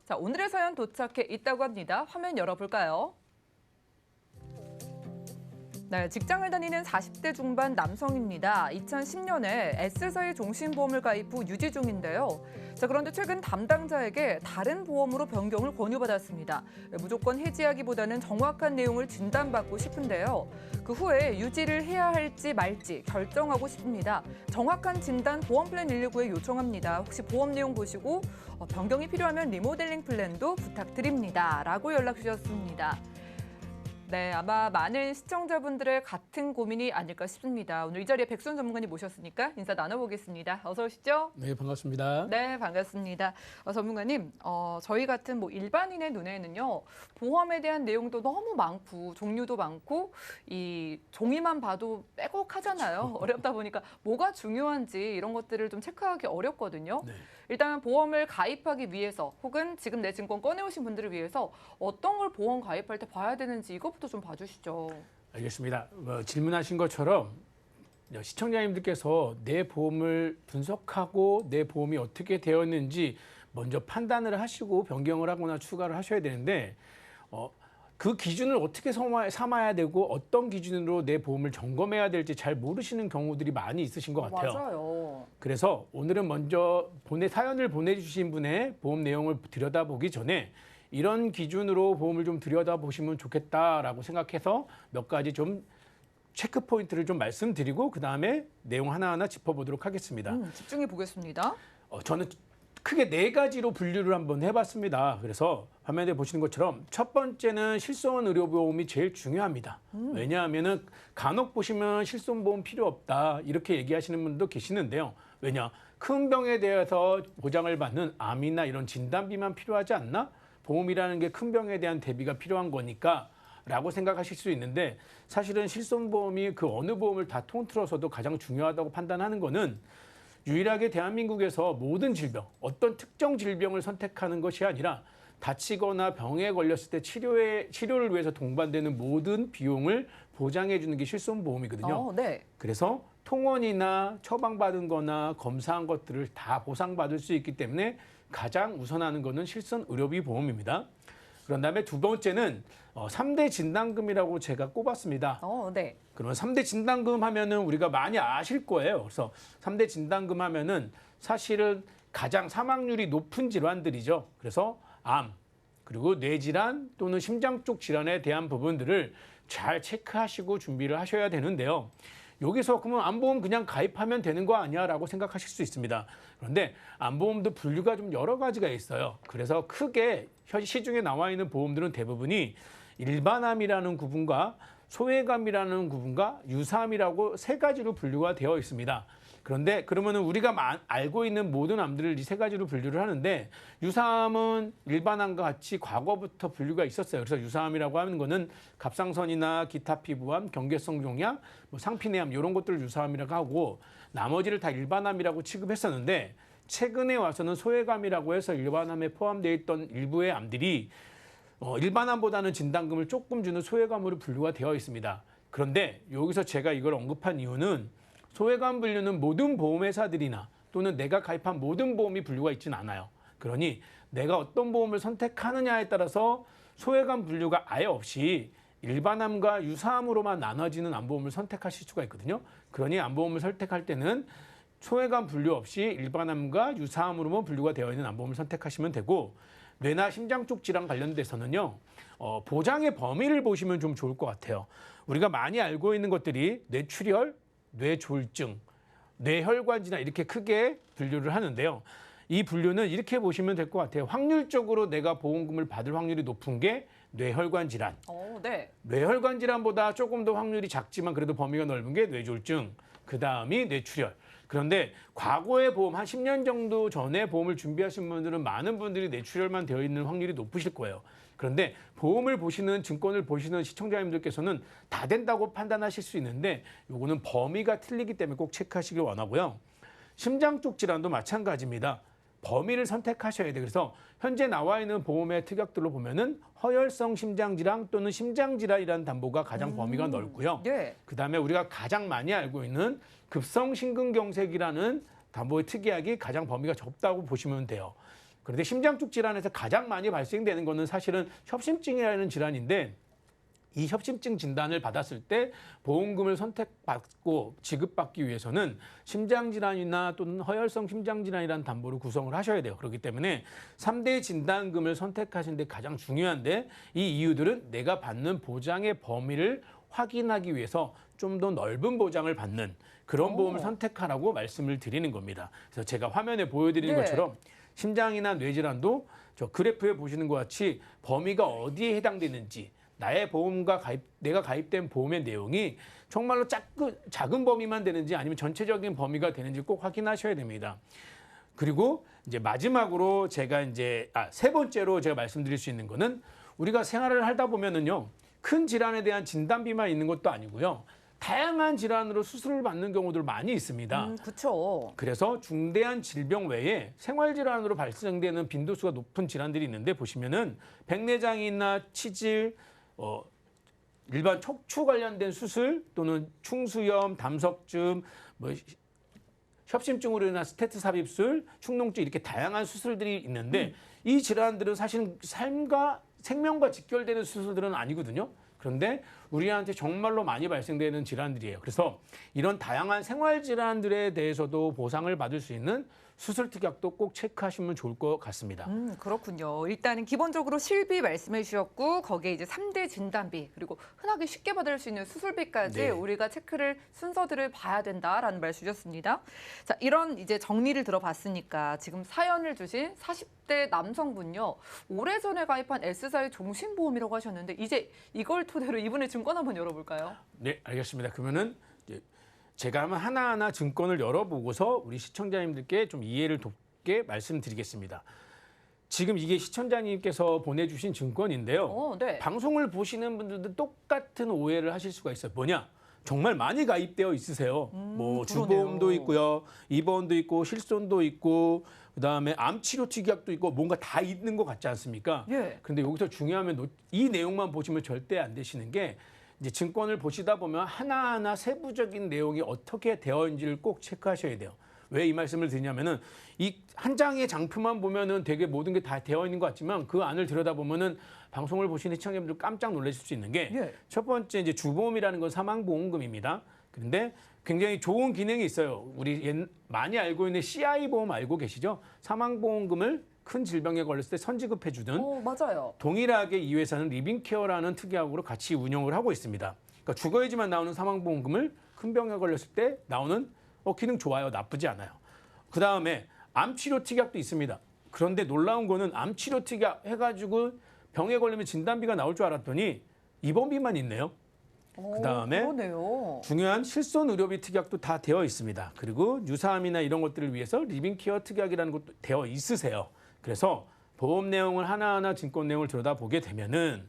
자, 오늘의 사연 도착해 있다고 합니다. 화면 열어볼까요? 네, 직장을 다니는 40대 중반 남성입니다. 2010년에 S사의 종신보험을 가입 후 유지 중인데요. 자, 그런데 최근 담당자에게 다른 보험으로 변경을 권유받았습니다. 무조건 해지하기보다는 정확한 내용을 진단받고 싶은데요. 그 후에 유지를 해야 할지 말지 결정하고 싶습니다. 정확한 진단 보험 플랜 119에 요청합니다. 혹시 보험 내용 보시고 변경이 필요하면 리모델링 플랜도 부탁드립니다. 라고 연락 주셨습니다. 네, 아마 많은 시청자분들의 같은 고민이 아닐까 싶습니다. 오늘 이 자리에 백수원 전문가님 모셨으니까 인사 나눠보겠습니다. 어서 오시죠. 네, 반갑습니다. 네, 반갑습니다. 전문가님, 저희 같은 일반인의 눈에는요, 보험에 대한 내용도 너무 많고 종류도 많고 이 종이만 봐도 빼곡하잖아요. 어렵다 보니까 뭐가 중요한지 이런 것들을 좀 체크하기 어렵거든요. 네. 일단 보험을 가입하기 위해서 혹은 지금 내 증권 꺼내오신 분들을 위해서 어떤 걸 보험 가입할 때 봐야 되는지 이것부터 좀 봐주시죠. 알겠습니다. 질문하신 것처럼 시청자님들께서 내 보험을 분석하고 내 보험이 어떻게 되었는지 먼저 판단을 하시고 변경을 하거나 추가를 하셔야 되는데 그 기준을 어떻게 삼아야 되고 어떤 기준으로 내 보험을 점검해야 될지 잘 모르시는 경우들이 많이 있으신 것 같아요. 맞아요. 그래서 오늘은 먼저 사연을 보내주신 분의 보험 내용을 들여다보기 전에 이런 기준으로 보험을 좀 들여다보시면 좋겠다라고 생각해서 몇 가지 좀 체크 포인트를 좀 말씀드리고 그다음에 내용 하나하나 짚어보도록 하겠습니다. 집중해 보겠습니다. 저는 크게 4가지로 분류를 한번 해봤습니다. 그래서 화면에 보시는 것처럼 첫 번째는 실손 의료보험이 제일 중요합니다. 왜냐하면은 간혹 보시면 실손보험 필요 없다 이렇게 얘기하시는 분도 계시는데요. 왜냐? 큰 병에 대해서 보장을 받는 암이나 이런 진단비만 필요하지 않나? 보험이라는 게 큰 병에 대한 대비가 필요한 거니까 라고 생각하실 수 있는데 사실은 실손보험이 그 어느 보험을 다 통틀어서도 가장 중요하다고 판단하는 거는 유일하게 대한민국에서 모든 질병, 어떤 특정 질병을 선택하는 것이 아니라 다치거나 병에 걸렸을 때 치료를 위해서 동반되는 모든 비용을 보장해 주는 게 실손보험이거든요. 네. 그래서 통원이나 처방받은 거나 검사한 것들을 다 보상받을 수 있기 때문에 가장 우선하는 거는 실손 의료비 보험입니다. 그런 다음에 두 번째는 3대 진단금이라고 제가 꼽았습니다. 네. 그러면 3대 진단금 하면은 우리가 많이 아실 거예요. 그래서 3대 진단금 하면은 사실은 가장 사망률이 높은 질환들이죠. 그래서 암, 그리고 뇌질환 또는 심장 쪽 질환에 대한 부분들을 잘 체크하시고 준비를 하셔야 되는데요. 여기서 그러면 암보험 그냥 가입하면 되는 거 아니야? 라고 생각하실 수 있습니다. 그런데 암보험도 분류가 좀 여러 가지가 있어요. 그래서 크게 시중에 나와 있는 보험들은 대부분이 일반암이라는 구분과 소외감이라는 구분과 유사암이라고 3가지로 분류가 되어 있습니다. 그런데 그러면은 우리가 알고 있는 모든 암들을 이 3가지로 분류를 하는데 유사암은 일반암과 같이 과거부터 분류가 있었어요. 그래서 유사암이라고 하는 거는 갑상선이나 기타 피부암, 경계성 종양, 상피내암 이런 것들을 유사암이라고 하고 나머지를 다 일반암이라고 취급했었는데 최근에 와서는 소외감이라고 해서 일반암에 포함되어 있던 일부의 암들이 일반암보다는 진단금을 조금 주는 소외감으로 분류가 되어 있습니다. 그런데 여기서 제가 이걸 언급한 이유는 소외감 분류는 모든 보험회사들이나 또는 내가 가입한 모든 보험이 분류가 있지는 않아요. 그러니 내가 어떤 보험을 선택하느냐에 따라서 소외감 분류가 아예 없이 일반암과 유사암으로만 나눠지는 암보험을 선택하실 수가 있거든요. 그러니 암보험을 선택할 때는 소외감 분류 없이 일반암과 유사암으로만 분류가 되어 있는 암보험을 선택하시면 되고 뇌나 심장 쪽 질환 관련돼서는요. 보장의 범위를 보시면 좀 좋을 것 같아요. 우리가 많이 알고 있는 것들이 뇌출혈, 뇌졸중, 뇌혈관 질환 이렇게 크게 분류를 하는데요. 이 분류는 이렇게 보시면 될 것 같아요. 확률적으로 내가 보험금을 받을 확률이 높은 게 뇌혈관 질환. 네. 뇌혈관 질환보다 조금 더 확률이 작지만 그래도 범위가 넓은 게 뇌졸중, 그 다음이 뇌출혈. 그런데 과거의 보험, 한 10년 정도 전에 보험을 준비하신 분들은 많은 분들이 뇌출혈만 되어 있는 확률이 높으실 거예요. 그런데 보험을 보시는, 증권을 보시는 시청자님들께서는 다 된다고 판단하실 수 있는데 요거는 범위가 틀리기 때문에 꼭 체크하시길 원하고요. 심장 쪽 질환도 마찬가지입니다. 범위를 선택하셔야 돼요. 그래서 현재 나와 있는 보험의 특약들로 보면은 허혈성 심장질환 또는 심장질환이라는 담보가 가장 범위가 넓고요. 네. 그다음에 우리가 가장 많이 알고 있는 급성 심근경색이라는 담보의 특약이 가장 범위가 좁다고 보시면 돼요. 그런데 심장쪽 질환에서 가장 많이 발생되는 거는 사실은 협심증이라는 질환인데 이 협심증 진단을 받았을 때 보험금을 선택받고 지급받기 위해서는 심장질환이나 또는 허혈성 심장질환이라는 담보를 구성을 하셔야 돼요. 그렇기 때문에 3대 진단금을 선택하시는 데 가장 중요한데 이 이유들은 내가 받는 보장의 범위를 확인하기 위해서 좀 더 넓은 보장을 받는 그런 보험을 선택하라고 말씀을 드리는 겁니다. 그래서 제가 화면에 보여드리는 네. 것처럼 심장이나 뇌질환도 저 그래프에 보시는 것 같이 범위가 어디에 해당되는지 나의 보험과 내가 가입된 보험의 내용이 정말로 작은 범위만 되는지 아니면 전체적인 범위가 되는지 꼭 확인하셔야 됩니다. 그리고 이제 마지막으로 제가 이제 세 번째로 제가 말씀드릴 수 있는 거는 우리가 생활을 하다 보면은요 큰 질환에 대한 진단비만 있는 것도 아니고요 다양한 질환으로 수술을 받는 경우들 많이 있습니다. 그렇죠. 그래서 중대한 질병 외에 생활질환으로 발생되는 빈도수가 높은 질환들이 있는데 보시면은 백내장이나 치질, 일반 척추 관련된 수술 또는 충수염, 담석증, 협심증으로 인한 스테트 삽입술, 축농증 이렇게 다양한 수술들이 있는데 이 질환들은 사실 삶과 생명과 직결되는 수술들은 아니거든요. 그런데 우리한테 정말로 많이 발생되는 질환들이에요. 그래서 이런 다양한 생활 질환들에 대해서도 보상을 받을 수 있는 수술 특약도 꼭 체크하시면 좋을 것 같습니다. 그렇군요. 일단은 기본적으로 실비 말씀해 주셨고 거기에 이제 3대 진단비 그리고 흔하게 쉽게 받을 수 있는 수술비까지 네. 우리가 체크를 순서들을 봐야 된다라는 말 주셨습니다. 자, 이런 이제 정리를 들어봤으니까 지금 사연을 주신 40대 남성분요. 오래전에 가입한 S사의 종신보험이라고 하셨는데 이제 이걸 토대로 이분의 증권 한번 열어볼까요? 네, 알겠습니다. 그러면은 이제 제가 한번 하나하나 증권을 열어보고서 우리 시청자님들께 좀 이해를 돕게 말씀드리겠습니다. 지금 이게 시청자님께서 보내주신 증권인데요. 네. 방송을 보시는 분들도 똑같은 오해를 하실 수가 있어요. 뭐냐? 정말 많이 가입되어 있으세요. 뭐 주보험도 그러네요. 있고요, 입원도 있고, 실손도 있고, 그다음에 암치료 특약도 있고, 뭔가 다 있는 것 같지 않습니까? 예. 근데 여기서 중요하면 이 내용만 보시면 절대 안 되시는 게 이제 증권을 보시다 보면 하나하나 세부적인 내용이 어떻게 되어 있는지를 꼭 체크하셔야 돼요. 왜 이 말씀을 드리냐면은 이 한 장의 장표만 보면은 되게 모든 게 다 되어 있는 것 같지만 그 안을 들여다보면은 방송을 보시는 시청자분들 깜짝 놀라실 수 있는 게 첫 번째 이제 주보험이라는 건 사망보험금입니다. 그런데 굉장히 좋은 기능이 있어요. 우리 많이 알고 있는 CI 보험 알고 계시죠? 사망보험금을 큰 질병에 걸렸을 때 선지급해 주는 맞아요. 동일하게 이 회사는 리빙케어라는 특약으로 같이 운영을 하고 있습니다. 그러니까 죽어야지만 나오는 사망보험금을 큰 병에 걸렸을 때 나오는 기능 좋아요. 나쁘지 않아요. 그다음에 암치료 특약도 있습니다. 그런데 놀라운 거는 암치료 특약 해가지고 병에 걸리면 진단비가 나올 줄 알았더니 입원비만 있네요. 그다음에 그러네요. 중요한 실손 의료비 특약도 다 되어 있습니다. 그리고 유사암이나 이런 것들을 위해서 리빙케어 특약이라는 것도 되어 있으세요. 그래서 보험 내용을 하나하나 증권 내용을 들여다보게 되면은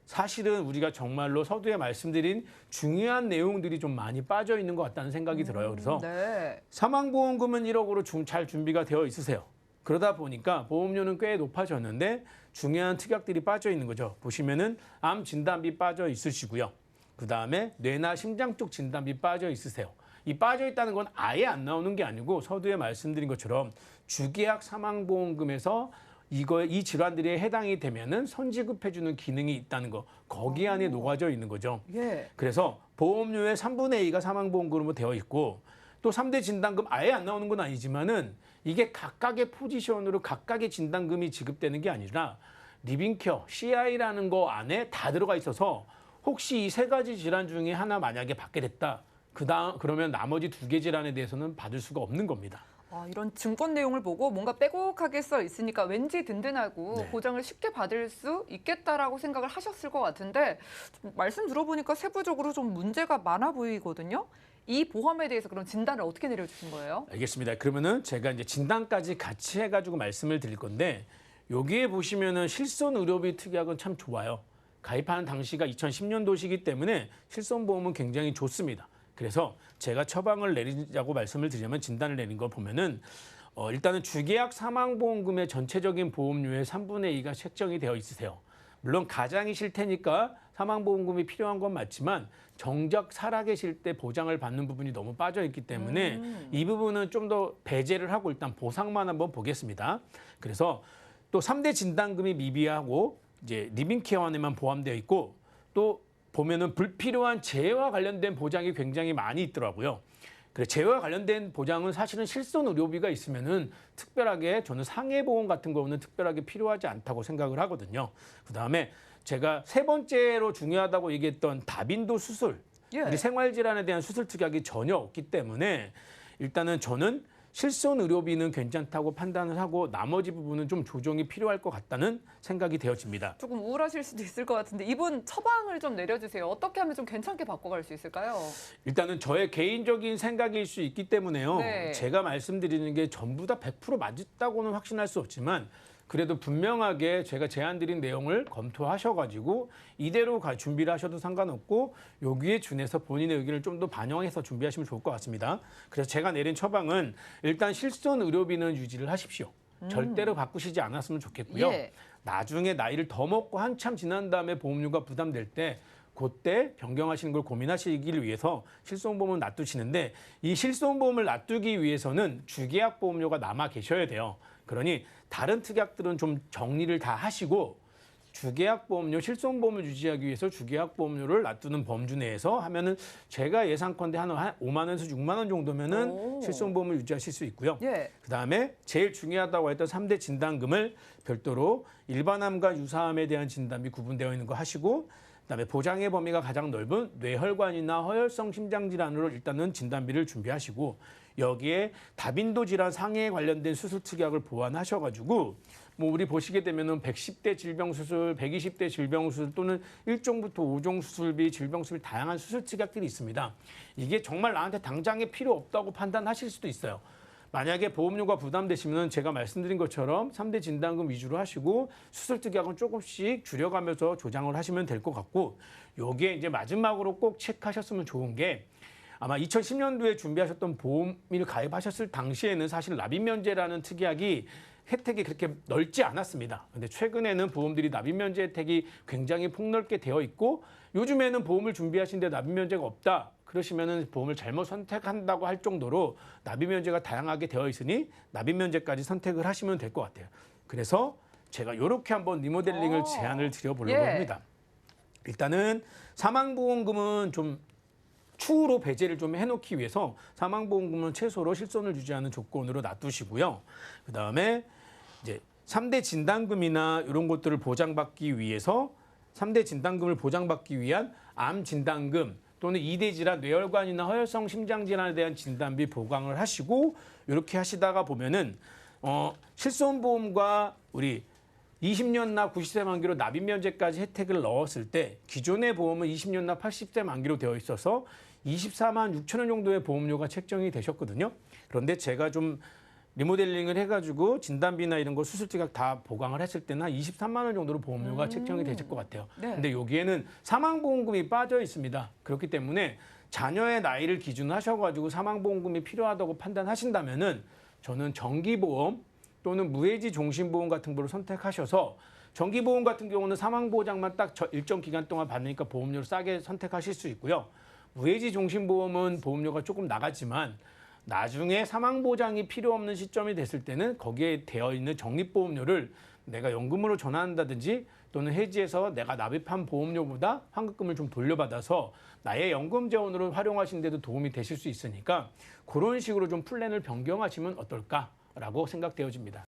사실은 우리가 정말로 서두에 말씀드린 중요한 내용들이 좀 많이 빠져 있는 것 같다는 생각이 들어요. 그래서 네. 사망보험금은 1억으로 잘 준비가 되어 있으세요. 그러다 보니까 보험료는 꽤 높아졌는데 중요한 특약들이 빠져 있는 거죠. 보시면은 암 진단비 빠져 있으시고요. 그다음에 뇌나 심장 쪽 진단비 빠져 있으세요. 이 빠져 있다는 건 아예 안 나오는 게 아니고 서두에 말씀드린 것처럼 주계약 사망보험금에서 이 질환들이 해당이 되면은 선지급해주는 기능이 있다는 거 거기 안에 녹아져 있는 거죠. 예. 그래서 보험료의 3분의 2가 사망보험금으로 되어 있고 또 3대 진단금 아예 안 나오는 건 아니지만은 이게 각각의 포지션으로 각각의 진단금이 지급되는 게 아니라 리빙케어, CI라는 거 안에 다 들어가 있어서 혹시 이 세 가지 질환 중에 하나 만약에 받게 됐다. 그러면 나머지 2개 질환에 대해서는 받을 수가 없는 겁니다. 이런 증권 내용을 보고 뭔가 빼곡하게 써 있으니까 왠지 든든하고 네. 보장을 쉽게 받을 수 있겠다라고 생각을 하셨을 것 같은데 말씀 들어보니까 세부적으로 좀 문제가 많아 보이거든요. 이 보험에 대해서 그런 진단을 어떻게 내려주신 거예요? 알겠습니다. 그러면은 제가 이제 진단까지 같이 해가지고 말씀을 드릴 건데 여기에 보시면은 실손 의료비 특약은 참 좋아요. 가입하는 당시가 2010년도시기 때문에 실손보험은 굉장히 좋습니다. 그래서 제가 처방을 내리자고 말씀을 드리자면 진단을 내린 거 보면은 일단은 주계약 사망보험금의 전체적인 보험료의 3분의 2가 책정이 되어 있으세요. 물론 가장이 싫테니까 사망보험금이 필요한 건 맞지만 정작 살아계실 때 보장을 받는 부분이 너무 빠져 있기 때문에 이 부분은 좀 더 배제를 하고 일단 보상만 한번 보겠습니다. 그래서 또 3대 진단금이 미비하고 이제 리빙케어안에만 포함되어 있고 또 보면은 불필요한 재해와 관련된 보장이 굉장히 많이 있더라고요. 그래 재해와 관련된 보장은 사실은 실손 의료비가 있으면은 특별하게 저는 상해보험 같은 거는 특별하게 필요하지 않다고 생각을 하거든요. 그다음에 제가 세 번째로 중요하다고 얘기했던 다빈도 수술, 예. 우리 생활질환에 대한 수술 특약이 전혀 없기 때문에 일단은 저는 실손 의료비는 괜찮다고 판단을 하고 나머지 부분은 좀 조정이 필요할 것 같다는 생각이 되어집니다. 조금 우울하실 수도 있을 것 같은데 이분 처방을 좀 내려주세요. 어떻게 하면 좀 괜찮게 바꿔갈 수 있을까요? 일단은 저의 개인적인 생각일 수 있기 때문에요. 네. 제가 말씀드리는 게 전부 다 100% 맞다고는 확신할 수 없지만 그래도 분명하게 제가 제안드린 내용을 검토하셔가지고 이대로 준비를 하셔도 상관없고 여기에 준해서 본인의 의견을 좀 더 반영해서 준비하시면 좋을 것 같습니다. 그래서 제가 내린 처방은 일단 실손 의료비는 유지를 하십시오. 절대로 바꾸시지 않았으면 좋겠고요. 예. 나중에 나이를 더 먹고 한참 지난 다음에 보험료가 부담될 때 그때 변경하시는 걸 고민하시길 위해서 실손보험을 놔두시는데 이 실손보험을 놔두기 위해서는 주계약 보험료가 남아 계셔야 돼요. 그러니 다른 특약들은 좀 정리를 다 하시고 주계약 보험료, 실손보험을 유지하기 위해서 주계약 보험료를 놔두는 범주 내에서 하면은 제가 예상컨대 한 5만 원에서 6만 원 정도면은 오. 실손보험을 유지하실 수 있고요. 예. 그다음에 제일 중요하다고 했던 3대 진단금을 별도로 일반암과 유사암에 대한 진단비 구분되어 있는 거 하시고 그다음에 보장의 범위가 가장 넓은 뇌혈관이나 허혈성 심장질환으로 일단은 진단비를 준비하시고 여기에 다빈도 질환 상해에 관련된 수술 특약을 보완하셔가지고 뭐 우리 보시게 되면은 110대 질병 수술, 120대 질병 수술 또는 1종부터 5종 수술비, 질병 수술비 다양한 수술 특약들이 있습니다. 이게 정말 나한테 당장에 필요 없다고 판단하실 수도 있어요. 만약에 보험료가 부담되시면 제가 말씀드린 것처럼 3대 진단금 위주로 하시고 수술 특약은 조금씩 줄여가면서 조정을 하시면 될 것 같고 여기에 이제 마지막으로 꼭 체크하셨으면 좋은 게 아마 2010년도에 준비하셨던 보험을 가입하셨을 당시에는 사실 납입면제라는 특약이 혜택이 그렇게 넓지 않았습니다. 근데 최근에는 보험들이 납입면제 혜택이 굉장히 폭넓게 되어 있고 요즘에는 보험을 준비하시는데 납입면제가 없다. 그러시면은 보험을 잘못 선택한다고 할 정도로 납입면제가 다양하게 되어 있으니 납입면제까지 선택을 하시면 될 것 같아요. 그래서 제가 이렇게 한번 리모델링을 제안을 드려보려고 예. 합니다. 일단은 사망보험금은 좀 추후로 배제를 좀 해놓기 위해서 사망보험금은 최소로 실손을 유지하는 조건으로 놔두시고요. 그다음에 이제 3대 진단금이나 이런 것들을 보장받기 위해서 3대 진단금을 보장받기 위한 암 진단금 또는 2대 질환, 뇌혈관이나 허혈성 심장질환에 대한 진단비 보강을 하시고 이렇게 하시다가 보면은 실손보험과 우리 20년나 90세 만기로 납입면제까지 혜택을 넣었을 때 기존의 보험은 20년나 80세 만기로 되어 있어서 24만 6천 원 정도의 보험료가 책정이 되셨거든요. 그런데 제가 좀 리모델링을 해가지고 진단비나 이런 거 수술특약 다 보강을 했을 때는 한 23만 원 정도로 보험료가 책정이 되실 것 같아요. 네. 근데 여기에는 사망보험금이 빠져 있습니다. 그렇기 때문에 자녀의 나이를 기준으로 하셔가지고 사망보험금이 필요하다고 판단하신다면은 저는 정기보험 또는 무해지 종신보험 같은 거를 선택하셔서 정기보험 같은 경우는 사망보장만 딱 일정 기간 동안 받으니까 보험료를 싸게 선택하실 수 있고요. 무해지 종신보험은 보험료가 조금 나가지만 나중에 사망보장이 필요 없는 시점이 됐을 때는 거기에 되어 있는 적립보험료를 내가 연금으로 전환한다든지 또는 해지해서 내가 납입한 보험료보다 환급금을 좀 돌려받아서 나의 연금 재원으로 활용하시는 데도 도움이 되실 수 있으니까 그런 식으로 좀 플랜을 변경하시면 어떨까라고 생각되어집니다.